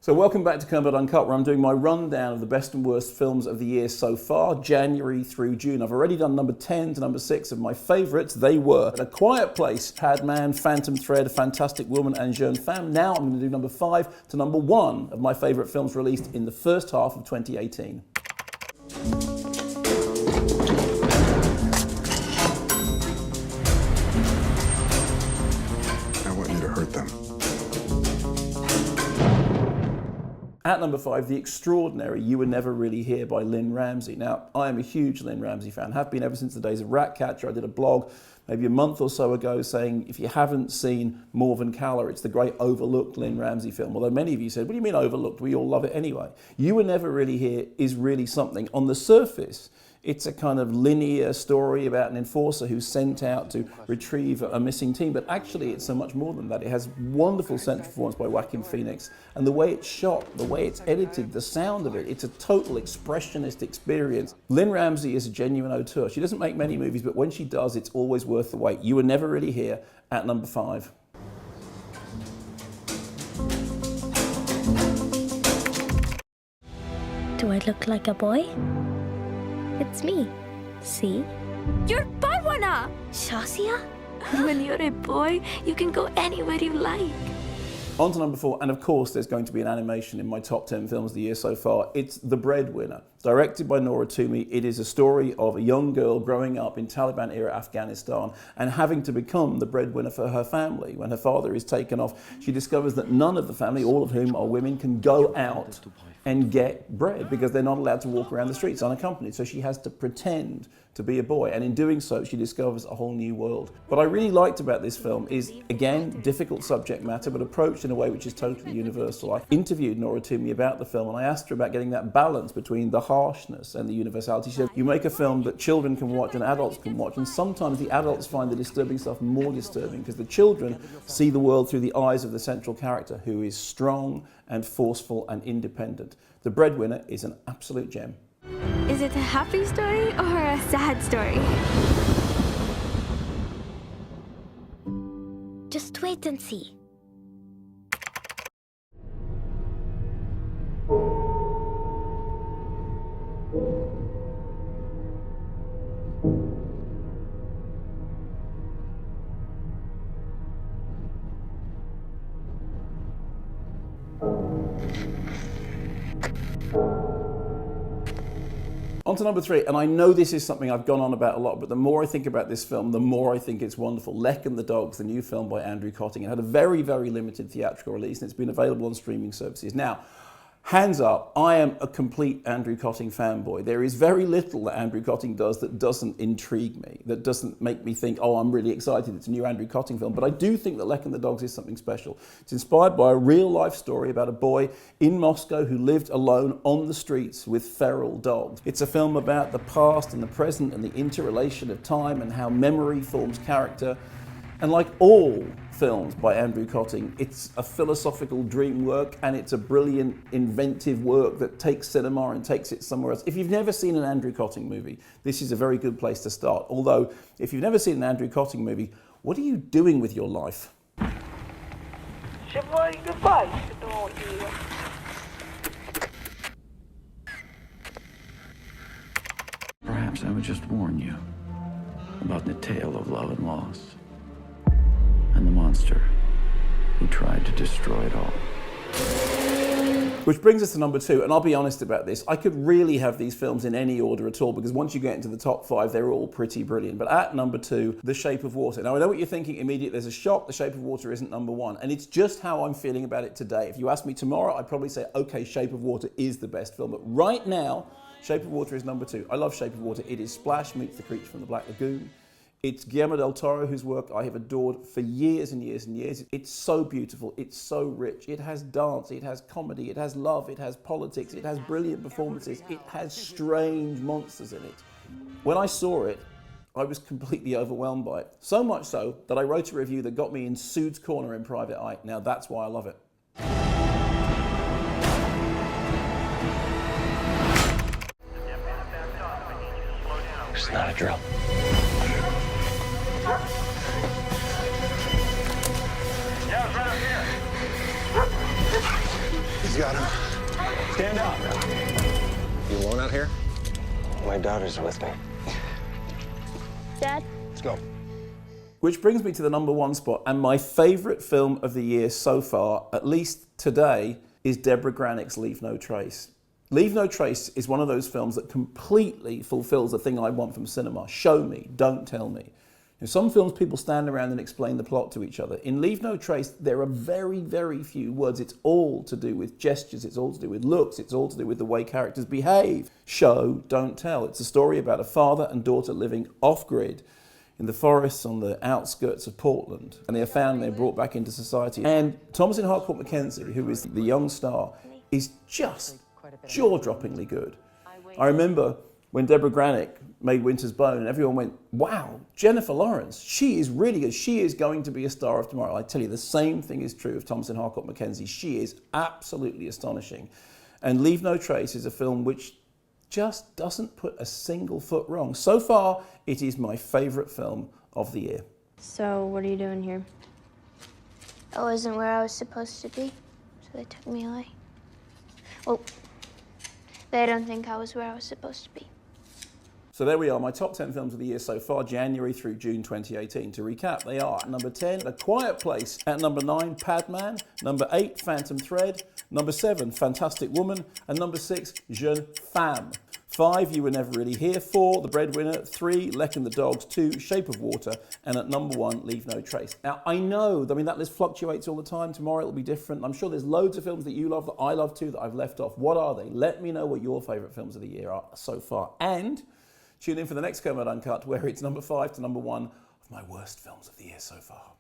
So welcome back to Kermit Uncut, where I'm doing my rundown of the best and worst films of the year so far, January through June. I've already done number 10 to number 6 of my favourites. They were A Quiet Place, Padman, Phantom Thread, Fantastic Woman, and Jeune Femme. Now I'm going to do number 5 to number 1 of my favourite films released in the first half of 2018. I want you to hurt them. At number 5, the extraordinary You Were Never Really Here by Lynn Ramsay. Now, I am a huge Lynn Ramsay fan, have been ever since the days of Ratcatcher. I did a blog maybe a month or so ago saying if you haven't seen Morven Caller, it's the great overlooked Lynn Ramsay film. Although many of you said, what do you mean overlooked? We all love it anyway. You Were Never Really Here is really something. On the surface, it's a kind of linear story about an enforcer who's sent out to retrieve a missing teen, but actually it's so much more than that. It has wonderful central performance by Joaquin Phoenix, and the way it's shot, the way it's edited, the sound of it, it's a total expressionist experience. Lynn Ramsay is a genuine auteur. She doesn't make many movies, but when she does, it's always worth the wait. You Were Never Really Here at number 5. Do I look like a boy? It's me. See? You're Breadwinner! Shasia? When you're a boy, you can go anywhere you like. On to number 4, and of course there's going to be an animation in my top 10 films of the year so far. It's The Breadwinner. Directed by Nora Toomey, it is a story of a young girl growing up in Taliban-era Afghanistan and having to become the breadwinner for her family. When her father is taken off, she discovers that none of the family, all of whom are women, can go out and get bread because they're not allowed to walk around the streets unaccompanied. So she has to pretend to be a boy, and in doing so she discovers a whole new world. What I really liked about this film is, again, difficult subject matter but approached in a way which is totally universal. I interviewed Nora Toomey about the film and I asked her about getting that balance between the harshness and the universality. She said, you make a film that children can watch and adults can watch, and sometimes the adults find the disturbing stuff more disturbing because the children see the world through the eyes of the central character who is strong and forceful and independent. The Breadwinner is an absolute gem. Is it a happy story or a sad story? Just wait and see. On to number 3, and I know this is something I've gone on about a lot, but the more I think about this film, the more I think it's wonderful. Lek and the Dogs, the new film by Andrew Cotting. It had a very, very limited theatrical release, and it's been available on streaming services. Now, hands up, I am a complete Andrew Cotting fanboy. There is very little that Andrew Cotting does that doesn't intrigue me, that doesn't make me think, oh, I'm really excited, it's a new Andrew Cotting film. But I do think that Lek and the Dogs is something special. It's inspired by a real-life story about a boy in Moscow who lived alone on the streets with feral dogs. It's a film about the past and the present and the interrelation of time and how memory forms character. And like all films by Andrew Cotting, it's a philosophical dream work and it's a brilliant, inventive work that takes cinema and takes it somewhere else. If you've never seen an Andrew Cotting movie, this is a very good place to start. Although, if you've never seen an Andrew Cotting movie, what are you doing with your life? Perhaps I would just warn you about the tale of love and loss, and the monster who tried to destroy it all. Which brings us to number 2, and I'll be honest about this, I could really have these films in any order at all, because once you get into the top 5, they're all pretty brilliant. But at number 2, The Shape of Water. Now I know what you're thinking immediately, there's a shock, The Shape of Water isn't number 1, and it's just how I'm feeling about it today. If you ask me tomorrow, I'd probably say, okay, Shape of Water is the best film, but right now, Shape of Water is number 2. I love Shape of Water. It is Splash meets the creature from the Black Lagoon. It's Guillermo del Toro, whose work I have adored for years and years and years. It's so beautiful, it's so rich. It has dance, it has comedy, it has love, it has politics, it has brilliant performances, it has strange monsters in it. When I saw it, I was completely overwhelmed by it. So much so that I wrote a review that got me in Sood's Corner in Private Eye. Now that's why I love it. It's not a drill. These guys got him. Stand up. You alone out here? My daughter's with me. Dad? Let's go. Which brings me to the number one spot, and my favourite film of the year so far, at least today, is Deborah Granick's Leave No Trace. Leave No Trace is one of those films that completely fulfills the thing I want from cinema. Show me, don't tell me. In some films, people stand around and explain the plot to each other. In Leave No Trace, there are very, very few words. It's all to do with gestures, it's all to do with looks, it's all to do with the way characters behave. Show, don't tell. It's a story about a father and daughter living off-grid in the forests on the outskirts of Portland. And they are found and they're brought back into society. And Thomasin Harcourt Mackenzie, who is the young star, is just jaw-droppingly good. I remember when Deborah Granick made Winter's Bone and everyone went, wow, Jennifer Lawrence, she is really good. She is going to be a star of tomorrow. I tell you, the same thing is true of Thomasin Harcourt Mackenzie. She is absolutely astonishing. And Leave No Trace is a film which just doesn't put a single foot wrong. So far, it is my favourite film of the year. So, what are you doing here? I wasn't where I was supposed to be, so they took me away. Well, they don't think I was where I was supposed to be. So there we are, my top 10 films of the year so far, January through June 2018. To recap, they are number 10, A Quiet Place. At number 9, Padman. Number 8, Phantom Thread. Number 7, Fantastic Woman. And number 6, Jeune Femme. 5, You Were Never Really Here. 4, The Breadwinner. 3, Lek and the Dogs. 2, Shape of Water. And at number 1, Leave No Trace. Now, I know, that list fluctuates all the time. Tomorrow it'll be different. I'm sure there's loads of films that you love, that I love too, that I've left off. What are they? Let me know what your favourite films of the year are so far. And tune in for the next Kermode Uncut, where it's number 5 to number 1 of my worst films of the year so far.